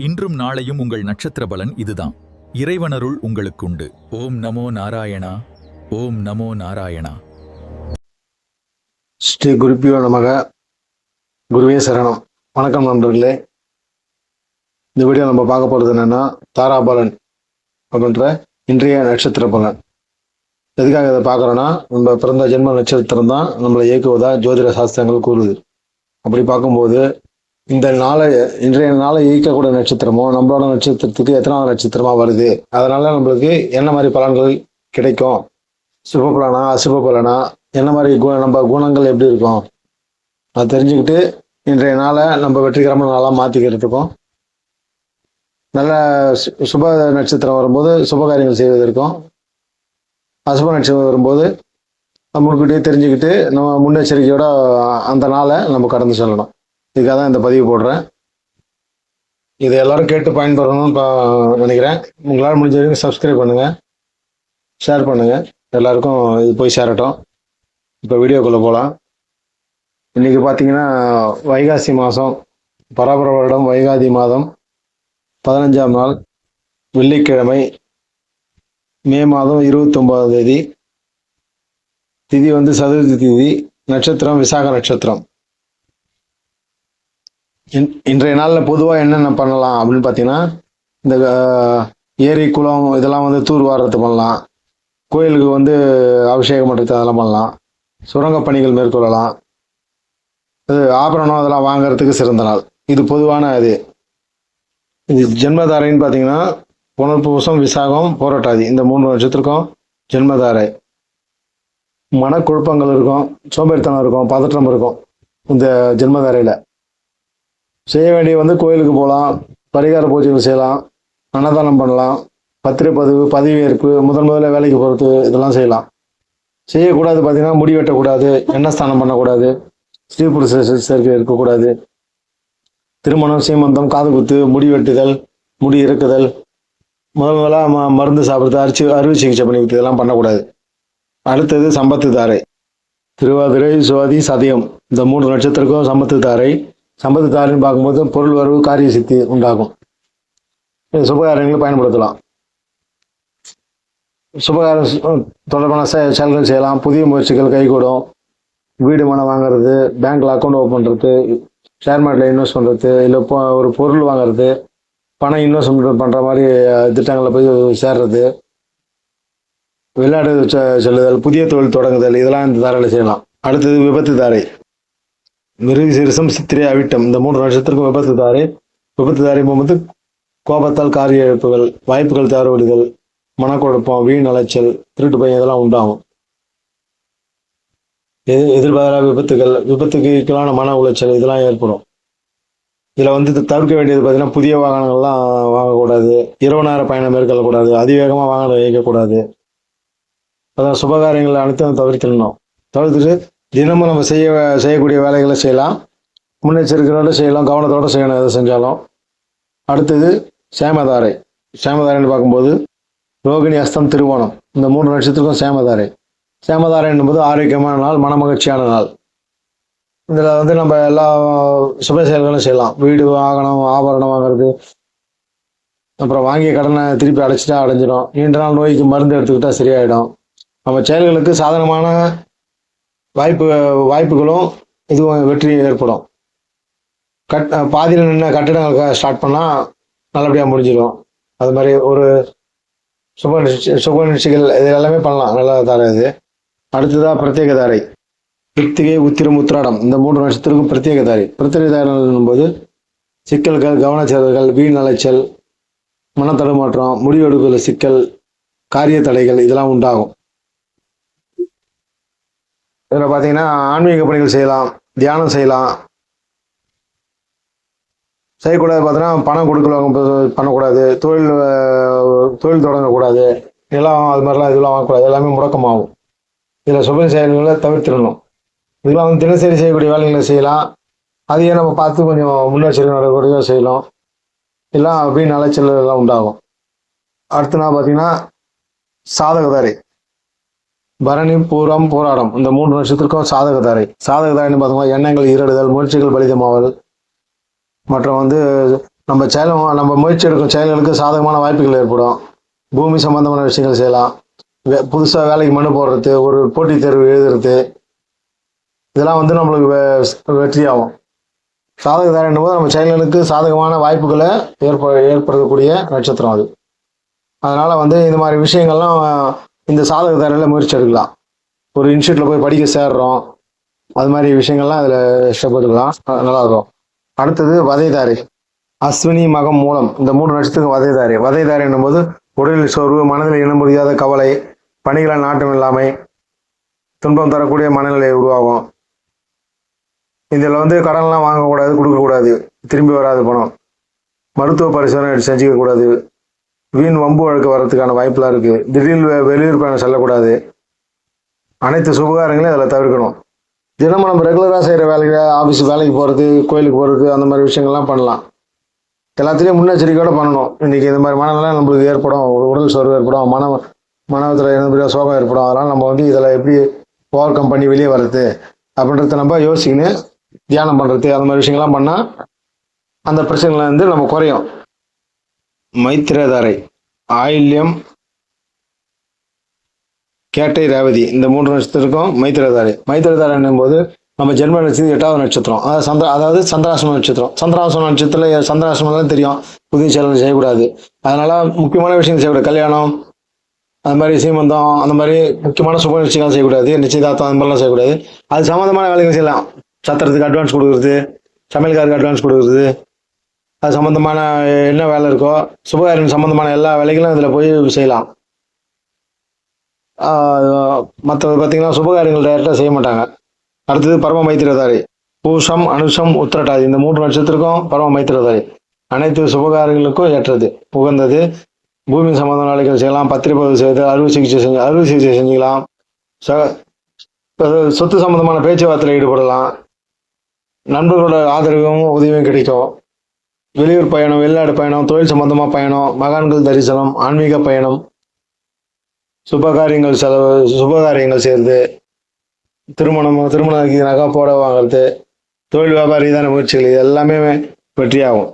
இன்றும் நாளையும் உங்கள் நட்சத்திர பலன் இதுதான். இறைவனருள் உங்களுக்குண்டு. ஓம் நமோ நாராயணா. ஓம் நமோ நாராயணா. ஸ்ரீ குருப்பியோ நமக. குருவே சரணம். வணக்கம் நண்பர்களே. இந்த வீடியோ நம்ம பார்க்க போகிறது என்னன்னா, தாராபலன் அப்படின்ற இன்றைய நட்சத்திர பலன். எதுக்காக இதை பார்க்குறோன்னா, நம்ம பிறந்த ஜென்ம நட்சத்திரம் தான் நம்மளை இயக்குவதா ஜோதிட சாஸ்திரங்கள் கூறுது. அப்படி பார்க்கும்போது இன்றைய நாளை இயக்கக்கூடிய நட்சத்திரமோ நம்மளோட நட்சத்திரத்துக்கு எத்தனாவது நட்சத்திரமா வருது, அதனால நம்மளுக்கு என்ன மாதிரி பலன்கள் கிடைக்கும், சுப பலனா அசுப பலனா, என்ன மாதிரி நம்ம குணங்கள் எப்படி இருக்கும், அதை தெரிஞ்சுக்கிட்டு இன்றைய நாளை நம்ம வெற்றிகரமான நாளாக மாற்றிக்கிறதுக்கும், நல்ல சுப நட்சத்திரம் வரும்போது சுபகாரியங்கள் செய்வதற்கும், அசுப நட்சத்திரம் வரும்போது நம்மளுக்கிட்டே தெரிஞ்சுக்கிட்டு நம்ம முன்னெச்சரிக்கையோட அந்த நாளை நம்ம கடந்து செல்லணும். இதுக்காக தான் இந்த பதிவு போடுறேன். இதை எல்லாரும் கேட்டு பயன்பெறணும்னு நினைக்கிறேன். உங்களால் முடிஞ்ச வரைக்கும் சப்ஸ்கிரைப் பண்ணுங்கள், ஷேர் பண்ணுங்கள், எல்லாருக்கும் இது போய் சேரட்டும். இப்போ வீடியோக்குள்ளே போகலாம். இன்றைக்கி பார்த்தீங்கன்னா வைகாசி மாதம், பராபர வருடம் வைகாதி மாதம் 15ஆம் நாள், வெள்ளிக்கிழமை, மே மாதம் 29ஆம் தேதி. திதி வந்து சதுர்த்தி திதி, நட்சத்திரம் விசாக நட்சத்திரம். இன்றைய நாளில் பொதுவாக என்னென்ன பண்ணலாம் அப்படின்னு பார்த்தீங்கன்னா, இந்த ஏரி குளம் இதெல்லாம் வந்து தூர் வாரத்து பண்ணலாம், கோயிலுக்கு வந்து அபிஷேகம் பண்ணுறது அதெல்லாம் பண்ணலாம், சுரங்க பணிகள் மேற்கொள்ளலாம், ஆபரணம் அதெல்லாம் வாங்கிறதுக்கு சிறந்த நாள். இது பொதுவான இது ஜென்மதாரைன்னு பார்த்தீங்கன்னா புனர்பூசம், விசாகம், போராட்டாதி, இந்த 3 நட்சத்திரக்கும் ஜென்மதாரை. மனக்குழப்பங்கள் இருக்கும், சோம்பேறித்தனம் இருக்கும், பதற்றம் இருக்கும். இந்த ஜென்மதாரையில் செய்ய வேண்டிய வந்து கோயிலுக்கு போகலாம், பரிகார பூஜைகள் செய்யலாம், அன்னதானம் பண்ணலாம், பத்திரை பதிவு, பதவியேற்பு, முதல்ல வேலைக்கு போகிறது, இதெல்லாம் செய்யலாம். செய்யக்கூடாது பார்த்தீங்கன்னா, முடி வெட்டக்கூடாது, எண்ணெய் ஸ்நானம் பண்ணக்கூடாது, ஸ்ரீ புருஷ சேர்க்கை இருக்கக்கூடாது, திருமணம், சீமந்தம், காது குத்து, முடி வெட்டுதல், முடி இறக்குதல், முதல்ல மருந்து சாப்பிட்றது, அறுவை சிகிச்சை பண்ணிக்கிறது, இதெல்லாம் பண்ணக்கூடாது. அடுத்தது சம்பத்து தாரை. திருவாதிரை, சுவாதி, சதயம், இந்த 3 நட்சத்திரக்கும் சம்பத்து தாரை. சம்பத்து தாரைன்னு பார்க்கும்போது பொருள் வரவு, காரிய சித்தி உண்டாகும். சுபகாரியங்களை பயன்படுத்தலாம். சுபகாரம் தொடர்பான செயல்கள் செய்யலாம். புதிய முயற்சிகள் கைகூடும். வீடு மனை வாங்குறது, பேங்க்ல அக்கௌண்ட் ஓப்பன் பண்ணுறது, ஷேர் மார்க்கெட்டில் இன்வெஸ்ட் பண்ணுறது, இல்லை ஒரு பொருள் வாங்குறது, பணம் இன்வெஸ்ட்மெண்ட் பண்ணுற மாதிரி திட்டங்களில் போய் சேர்றது, வெளிநாடு செல்லுதல், புதிய தொழில் தொடங்குதல், இதெல்லாம் இந்த தாரையில் செய்யலாம். அடுத்தது விபத்து தாரை. மிருக சிறுசம், சித்திரை, அவிட்டம், இந்த 3 நட்சத்திரக்கும் விபத்து தாரை. விபத்து தாரை போகும்போது கோபத்தால் காரிய இழப்புகள், வாய்ப்புகள் தவறுவிடுதல், மனக்குழப்பம், வீண் அலைச்சல், திருட்டு பயம், இதெல்லாம் உண்டாகும். எதிர்பாராத விபத்துகள், விபத்துக்கான மன உளைச்சல், இதெல்லாம் ஏற்படும். இதில் வந்து தவிர்க்க வேண்டியது பார்த்தீங்கன்னா, புதிய வாகனங்கள்லாம் வாங்கக்கூடாது, இரவு நேர பயணம் மேற்கொள்ளக்கூடாது, அதிவேகமாக வாகனம் இயக்கக்கூடாது. அதான் சுபகாரியங்கள் அனைத்தும் தவிர்த்துட்டு தினமும் நம்ம செய்யக்கூடிய வேலைகளை செய்யலாம். முன்னெச்சரிக்கையோடு செய்யலாம், கவனத்தோடு செய்யணும் எதை செஞ்சாலும். அடுத்தது சேமதாரை. சேமதாரைன்னு பார்க்கும்போது ரோகிணி, அஸ்தம், திருவோணம், இந்த 3 நட்சத்திரக்கும் சேமதாரை. சேமதாரை என்பது ஆரோக்கியமான நாள், மனமகிழ்ச்சியான நாள். இதில் வந்து நம்ம எல்லா சுப செயல்களும் செய்யலாம். வீடு வாகனம், ஆபரணம் வாங்குறது, அப்புறம் வாங்கிய கடனை திருப்பி அடைஞ்சிடும். நீண்ட நாள் நோய்க்கு மருந்து எடுத்துக்கிட்டால் சரியாயிடும். நம்ம செயல்களுக்கு சாதகமான வாய்ப்புகளும் இதுவும் வெற்றி ஏற்படும். பாதியில் நின்று கட்டிடங்கள் ஸ்டார்ட் பண்ணால் நல்லபடியாக முடிஞ்சிடும். அது மாதிரி ஒரு சுப நிகழ்ச்சிகள் இது எல்லாமே பண்ணலாம். நல்ல தாரை இது. அடுத்ததாக பிரத்யேக தாரை. கிருத்திகை, உத்திரம், உத்திராடம், இந்த 3 நட்சத்திரக்கும் பிரத்யேக தாரை. பிரத்யேக தாரை என்னும்போது சிக்கல்கள், கவனச்சேர்தல்கள், வீண் அலைச்சல், மனத்தடுமாற்றம், முடிவெடுப்பதில் சிக்கல், காரிய தடைகள், இதெல்லாம் உண்டாகும். இதில் பார்த்தீங்கன்னா ஆன்மீக பணிகள் செய்யலாம், தியானம் செய்யலாம். செய்யக்கூடாது பார்த்தீங்கன்னா, பணம் பண்ணக்கூடாது, தொழில் தொடங்கக்கூடாது, இதெல்லாம் அது மாதிரிலாம் இதெல்லாம் வாங்கக்கூடாது, எல்லாமே முடக்கமாகும். இதில் சுப செயல்களை தவிர்த்திடணும். இதெல்லாம் வந்து தினசரி செய்யக்கூடிய வேலைகளை செய்யலாம். அதையே நம்ம பார்த்து கொஞ்சம் முன்னெச்சரிக்கை நடவடிக்கையாக செய்யலாம். எல்லாம் அப்படின்னு அலைச்சல் எல்லாம் உண்டாகும். அடுத்த நாள் பார்த்தீங்கன்னா சாதகதாரை. பரணி, பூரம், போராடம், இந்த 3 நட்சத்திரக்கும் சாதகதாரை. சாதகதாரைன்னு பார்த்தோம்னா எண்ணங்கள் ஈரடுதல், முயற்சிகள் பலிதமாவல், மற்றும் வந்து நம்ம முயற்சி எடுக்கும் செயல்களுக்கு சாதகமான வாய்ப்புகள் ஏற்படும். பூமி சம்பந்தமான விஷயங்கள் செய்யலாம். புதுசாக வேலைக்கு மனு போடுறது, ஒரு போட்டித் தேர்வு எழுதுறது, இதெல்லாம் வந்து நம்மளுக்கு வெற்றியாகும். சாதக தாரைன்னும் போது நம்ம செயல்களுக்கு சாதகமான வாய்ப்புகளை ஏற்படுத்தக்கூடிய நட்சத்திரம் அது. அதனால வந்து இந்த மாதிரி விஷயங்கள்லாம் இந்த சாதக தாரையில் முயற்சி எடுக்கலாம். ஒரு இன்ஸ்டியூட்டில் போய் படிக்க சேர்றோம், அது மாதிரி விஷயங்கள்லாம் அதில் ஸ்டெப் எடுக்கலாம், நல்லா இருக்கும். அடுத்தது வதைதாரை. அஸ்வினி, மகம், மூலம் இந்த 3 நட்சத்திரம் வதைதாரை. வதைதாரை என்னும் போது உடலில் சோர்வு, மனதில் இனம் புரியாத கவலை, பணிகளால் நாட்டம் இல்லாமை, துன்பம் தரக்கூடிய மனநிலை உருவாகும். இதில் வந்து கடன்லாம் வாங்கக்கூடாது, கொடுக்கக்கூடாது, திரும்பி வராது பணம். மருத்துவ பரிசோதனை செஞ்சுக்க கூடாது. வீண் வம்பு வழக்கு வர்றதுக்கான வாய்ப்புலாம் இருக்குது. திடீர் வெளியூர் பயணம் செல்லக்கூடாது. அனைத்து சுபகாரங்களையும் அதில் தவிர்க்கணும். தினமும் நம்ம ரெகுலராக செய்கிற வேலைக்கு, ஆஃபீஸ் வேலைக்கு போகிறது, கோயிலுக்கு போகிறது, அந்த மாதிரி விஷயங்கள்லாம் பண்ணலாம். எல்லாத்துலேயும் முன்னெச்சரிக்கையோடு பண்ணணும். இன்றைக்கி இந்த மாதிரி மனநிலை நம்மளுக்கு ஏற்படும், உடல் சோர்வு ஏற்படும், மனத்தில் என்ன சோகம் ஏற்படும். அதனால் நம்ம வந்து இதில் எப்படி ஓவர் கம் பண்ணி வெளியே வர்றது அப்படின்றத நம்ம யோசிக்கணும். தியானம் பண்ணுறது, அந்த மாதிரி விஷயங்கள்லாம் பண்ணால் அந்த பிரச்சனைகள் வந்து நம்ம குறையும். மைத்திரதாரை. ஆயில்யம், கேட்டை, ரேவதி இந்த 3 நட்சத்திரத்துக்கும் மைத்திரதாரை. மைத்திரதாரை என்னும்போது நம்ம ஜென்ம நட்சத்திரம் 8வது நட்சத்திரம், அதாவது சந்திராசிரம நட்சத்திரம். சந்திராசிரம நட்சத்திரத்தில் சந்திராசிரமெல்லாம் தெரியும், புதிய செயல்கள் செய்யக்கூடாது. அதனால முக்கியமான விஷயங்கள் செய்யக்கூடாது. கல்யாணம், அது மாதிரி சீமந்தம், அந்த மாதிரி முக்கியமான சுப நிச்சயங்கள் செய்யக்கூடாது. நிச்சயதார்த்தம் அந்த மாதிரிலாம் செய்யக்கூடாது. அது சம்மந்தமான வேலைகள் செய்யலாம். சத்திரத்துக்கு அட்வான்ஸ் கொடுக்குறது, சமையல்காருக்கு அட்வான்ஸ் கொடுக்குறது, அது சம்மந்தமான என்ன வேலை இருக்கோ சுபகாரியம் சம்மந்தமான எல்லா வேலைகளும் இதில் போய் செய்யலாம். மற்றது பார்த்தீங்கன்னா சுபகாரியங்கள் டைரெக்டாக செய்ய மாட்டாங்க. அடுத்தது பரம மைத்திரதாரி. பூஷம், அனுஷம், உத்திரட்டாதி இந்த 3 நட்சத்திரக்கும் பரம மைத்திரதாரி. அனைத்து சுபகாரியங்களுக்கும் ஏற்றது, உகந்தது. பூமி சம்பந்த வேலைகள் செய்யலாம். பத்திரிகை செய்து அறுவை சிகிச்சை செஞ்சுக்கலாம். சொத்து சம்பந்தமான பேச்சுவார்த்தையில் ஈடுபடலாம். நண்பர்களோட ஆதரவும் உதவியும் கிடைக்கும். வெளியூர் பயணம், வெளிநாடு பயணம், தொழில் சம்பந்தமாக பயணம், மகான்கள் தரிசனம், ஆன்மீக பயணம், சுபகாரியங்கள் செய்கிறது, திருமணம் நகை போட வாங்கிறது, தொழில் வியாபாரி தான முயற்சிகள், இது எல்லாமே வெற்றியாகும்.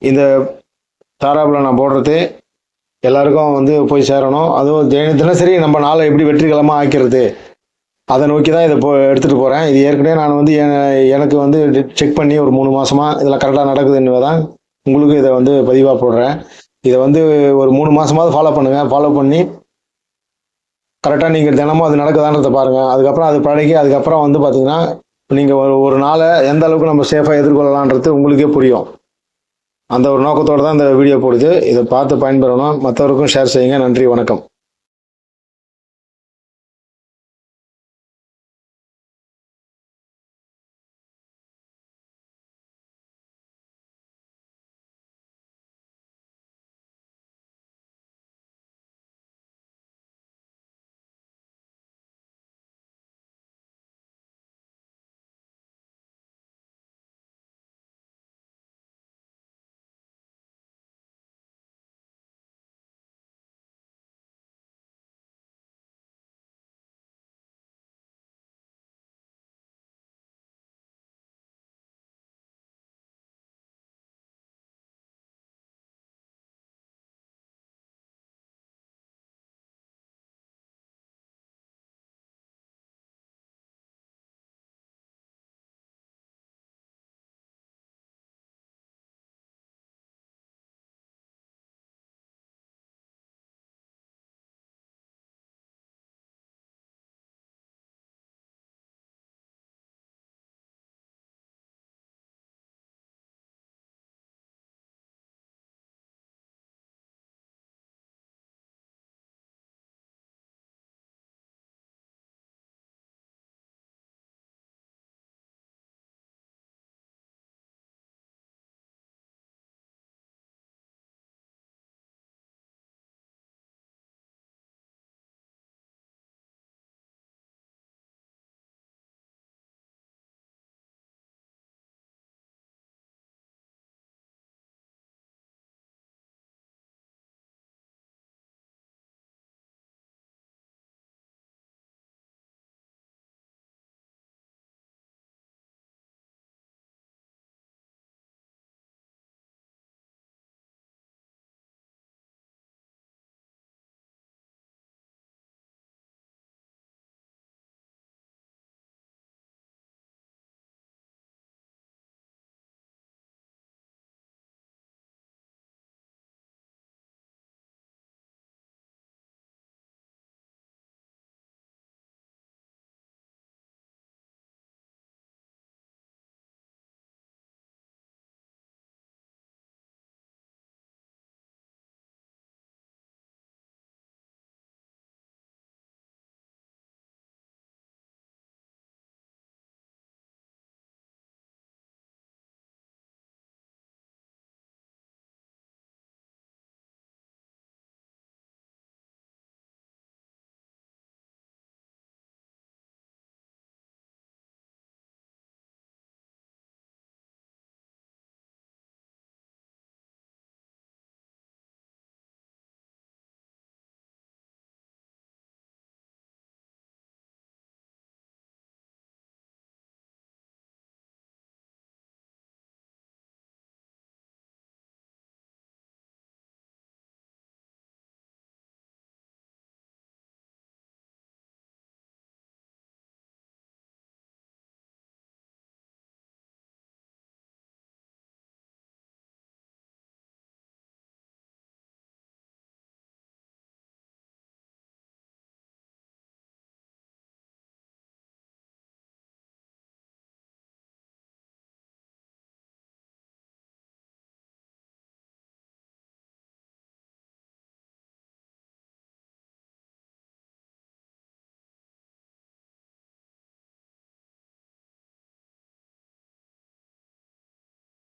இந்த தாராபுரம் நான் போடுறது எல்லாருக்கும் வந்து போய் சேரணும். அதுவும் தினசரி நம்ம நாளை எப்படி வெற்றிகரமாக ஆக்கிறது அதை நோக்கி தான் இதை எடுத்துகிட்டு போகிறேன். இது ஏற்கனவே நான் வந்து எனக்கு வந்து செக் பண்ணி ஒரு 3 மாதமாக இதில் கரெக்டாக நடக்குதுன்னு தான் உங்களுக்கு இதை வந்து பதிவாக போடுறேன். இதை வந்து ஒரு 3 மாதமாவது ஃபாலோ பண்ணுங்கள். ஃபாலோ பண்ணி கரெக்டாக நீங்கள் தினமும் அது நடக்குதான்றதை பாருங்கள். அதுக்கப்புறம் அது பழகி அதுக்கப்புறம் வந்து பார்த்தீங்கன்னா நீங்கள் ஒரு நாளை எந்த அளவுக்கு நம்ம சேஃபாக எதிர்கொள்ளலான்றது உங்களுக்கே புரியும். அந்த ஒரு நோக்கத்தோடு தான் இந்த வீடியோ போடுது. இதை பார்த்து பயன்பெறணும். மற்றவருக்கும் ஷேர் செய்யுங்க. நன்றி, வணக்கம்.